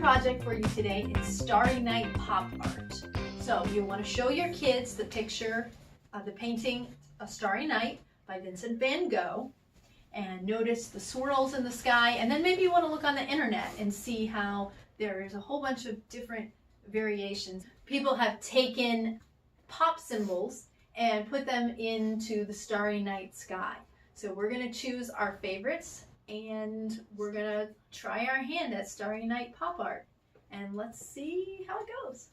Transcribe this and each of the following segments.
project for you today is Starry Night Pop Art. So you want to show your kids the picture of the painting A Starry Night by Vincent van Gogh, and notice the swirls in the sky, and then maybe you want to look on the internet and see how there is a whole bunch of different variations. People have taken pop symbols and put them into the starry night sky. So we're going to choose our favorites and we're going to try our hand at Starry Night Pop Art, and let's see how it goes.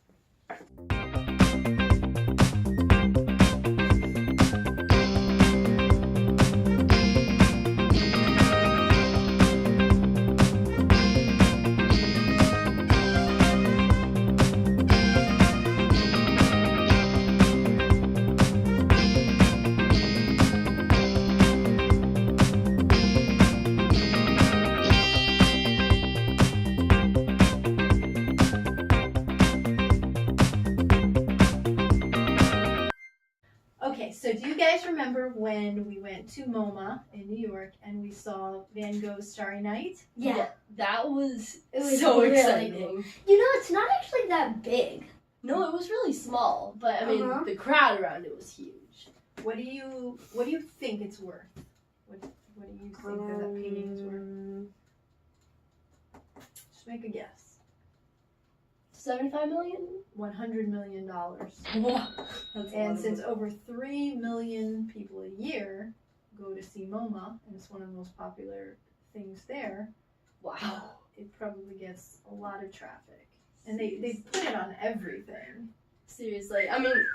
Okay, so do you guys remember when we went to MoMA in New York and we saw Van Gogh's Starry Night? Yeah. That was so really exciting. cool. You know, it's not actually that big. No, it was really small, but I mean, the crowd around it was huge. What do you think it's worth? What do you think that painting is worth? Just make a guess. 75 million? $100 million. Wow. And since over 3 million people a year go to see MoMA, and it's one of the most popular things there, Wow. it probably gets a lot of traffic. And they put it on everything. Seriously. I mean,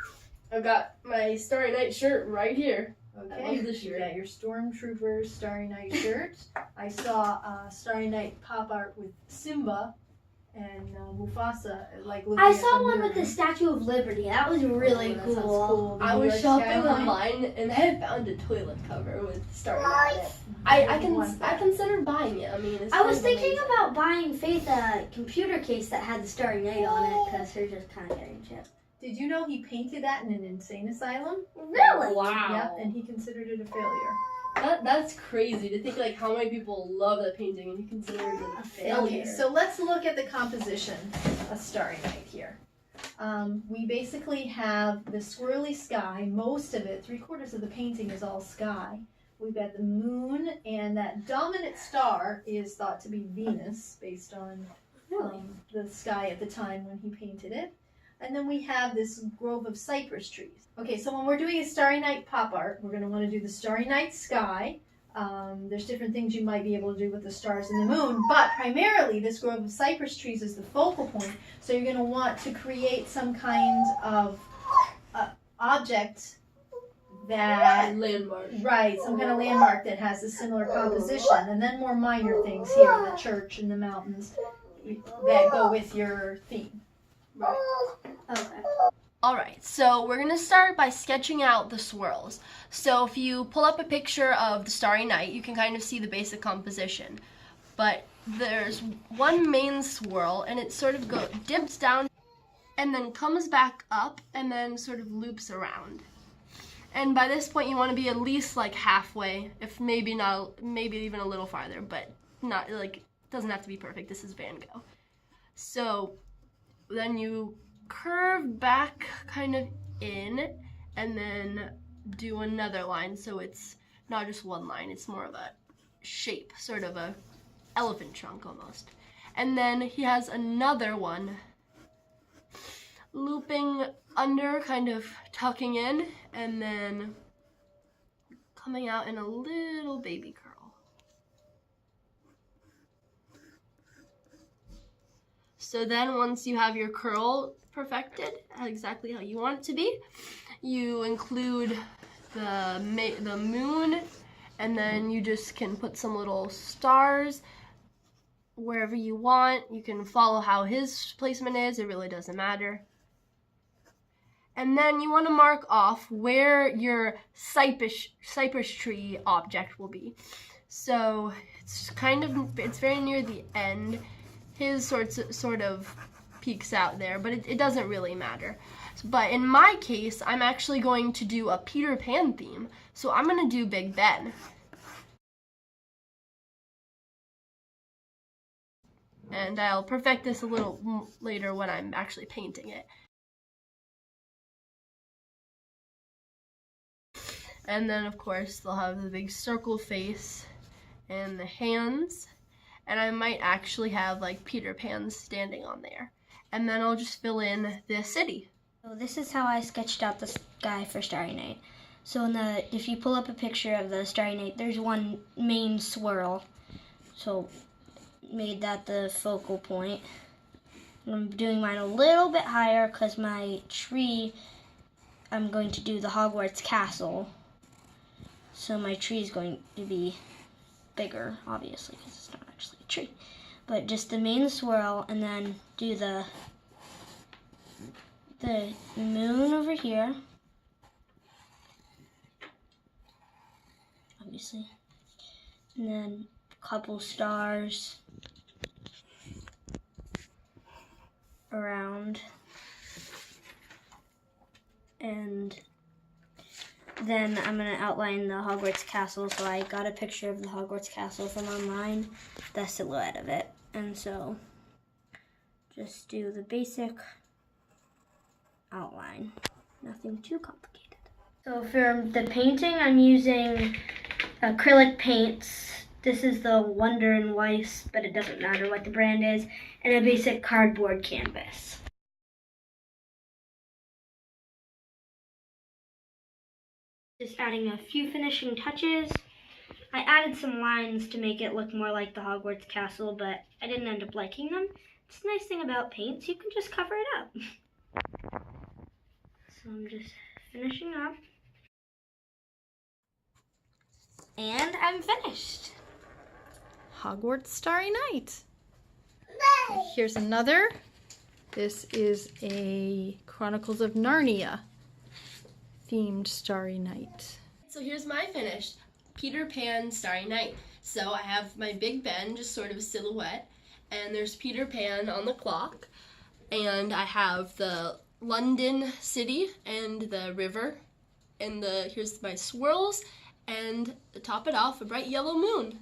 I've got my Starry Night shirt right here. Okay, I love this you shirt. got your Stormtroopers Starry Night shirt. I saw Starry Night Pop Art with Simba and Mufasa, like looking I at saw the one with moon. the Statue of Liberty. That was really That sounds cool. cool. The I New was York shopping skyline. online and I found a toilet cover with Starry Night on it. I considered buying it. I mean, it's I was kind of thinking amazing. about buying Faith a computer case that had the Starry Night on it because her just kind of getting chipped. Did you know he painted that in an insane asylum? Really? Wow. Yep, and he considered it a failure. That's crazy to think like how many people love that painting and he considered it a failure. Okay, so let's look at the composition of Starry Night here. We basically have the swirly sky. Most of it, 3/4 of the painting is all sky. We've got the moon, and that dominant star is thought to be Venus, based on the sky at the time when he painted it. And then we have this grove of cypress trees. Okay, so when we're doing a Starry Night Pop Art, we're going to want to do the Starry Night sky. There's different things you might be able to do with the stars and the moon, but primarily this grove of cypress trees is the focal point. So you're going to want to create some kind of object that, Landmark. right, some kind of landmark that has a similar composition, and then more minor things here, the church and the mountains that go with your theme. Okay. Alright, so we're going to start by sketching out the swirls. So if you pull up a picture of the Starry Night, you can kind of see the basic composition. But there's one main swirl, and it sort of dips down and then comes back up and then sort of loops around. And by this point you want to be at least like halfway, if maybe even a little farther, but not like, doesn't have to be perfect. This is Van Gogh. So then you curve back kind of in and then do another line, so it's not just one line, it's more of a shape, sort of a elephant trunk almost. And then he has another one looping under, kind of tucking in, and then coming out in a little baby curl. So then once you have your curl perfected, exactly how you want it to be, you include the moon, and then you just can put some little stars wherever you want. You can follow how his placement is, it really doesn't matter. And then you want to mark off where your cypress tree object will be. So it's very near the end. His sort of peeks out there, but it doesn't really matter. But in my case, I'm actually going to do a Peter Pan theme, so I'm going to do Big Ben. And I'll perfect this a little later when I'm actually painting it. And then, of course, they'll have the big circle face and the hands. And I might actually have, like, Peter Pan standing on there. And then I'll just fill in the city. So this is how I sketched out the sky for Starry Night. So if you pull up a picture of the Starry Night, there's one main swirl. So made that the focal point. I'm doing mine a little bit higher because my tree, I'm going to do the Hogwarts castle. So my tree is going to be bigger, obviously, because it's not actually a tree. But just the main swirl, and then do the moon over here. Obviously. And then a couple stars around. And then I'm going to outline the Hogwarts castle. So I got a picture of the Hogwarts castle from online, the silhouette of it. And so just do the basic outline. Nothing too complicated. So for the painting, I'm using acrylic paints. This is the Wonder and Weiss, but it doesn't matter what the brand is, and a basic cardboard canvas. Just adding a few finishing touches. I added some lines to make it look more like the Hogwarts castle, but I didn't end up liking them. It's a nice thing about paints, you can just cover it up. So I'm just finishing up. And I'm finished. Hogwarts Starry Night. Here's another. This is a Chronicles of Narnia themed Starry Night. So here's my finished Peter Pan Starry Night. So I have my Big Ben, just sort of a silhouette, and there's Peter Pan on the clock, and I have the London city and the river, and here's my swirls, and to top it off, a bright yellow moon.